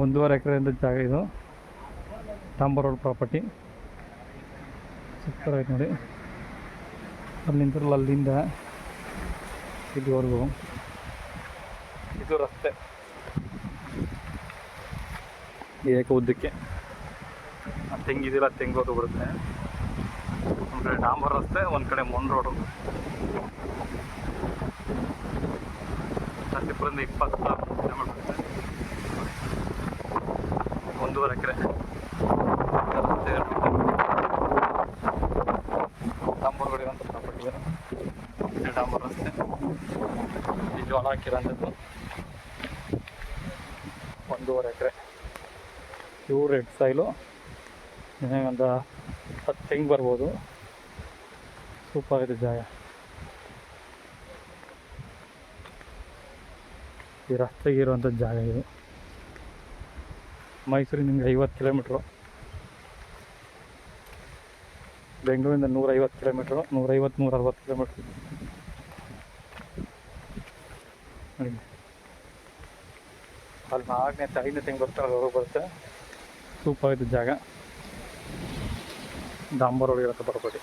ಒಂದೂವರೆ ಎಕರೆಯಿಂದ ಜಾಗ ಇದು. ಡಾಂಬರ್ ರೋಡ್ ಪ್ರಾಪರ್ಟಿ ಸೂಪರ್ ಆಯ್ತು ನೋಡಿ. ಅಲ್ಲಿ ನಿಂತಿರಲ್ಲ, ಅಲ್ಲಿಂದ ಇಲ್ಲಿವರೆಗೂ ಇದು ರಸ್ತೆ ಏಕ ಉದ್ದಕ್ಕೆ. ತೆಂಗಿದಿಲ್ಲ, ತೆಂಗು ಅದು ಬರುತ್ತೆ. ಒಂದು ಕಡೆ ಡಾಂಬರ್ ರಸ್ತೆ, ಒಂದು ಕಡೆ ಮೊನ್ ರೋಡು. 10 20 ಕಿಲೋಮೀಟರ್ ಆಗುತ್ತೆ. 1.5 ಎಕರೆ ಡಾಂಬರ್ ರೋಡ್ ಇರೋಂಥ ಪ್ರಾಪರ್ಟಿ. ಇದು ಡಾಂಬರ್ ರಸ್ತೆ. ಈ ಜೋಳ ಹಾಕಿರೋಂಥದ್ದು 1.5 ಎಕರೆ. ಇವು ರೆಡ್ ಸಾಯಿಲು. ಒಂದು 10 ತೆಂಗು ಬರ್ಬೋದು. ಸೂಪರ್ ಆಗಿದೆ ಜಾಗ. ಈ ರಸ್ತೆಗೆ ಇರುವಂಥ ಜಾಗ ಇದು. ಮೈಸೂರಿಂದ ನಿಮಗೆ 50 ಕಿಲೋಮೀಟ್ರು, ಬೆಂಗಳೂರಿಂದ 150 ಕಿಲೋಮೀಟ್ರು, 150-160 ಕಿಲೋಮೀಟ್ರು. ನೋಡಿ, ಅಲ್ಲಿ 4ನೇ 5ನೇ ತೆಂಗು ಬರ್ತಾರೆ, ಹೊರಗೆ ಬರುತ್ತೆ. ಸೂಪರ್ ಆಗಿದೆ ಜಾಗ. ಡಾಂಬರ್ ರೋಡ್ ಇರುತ್ತೆ ಪ್ರಾಪರ್ಟಿ.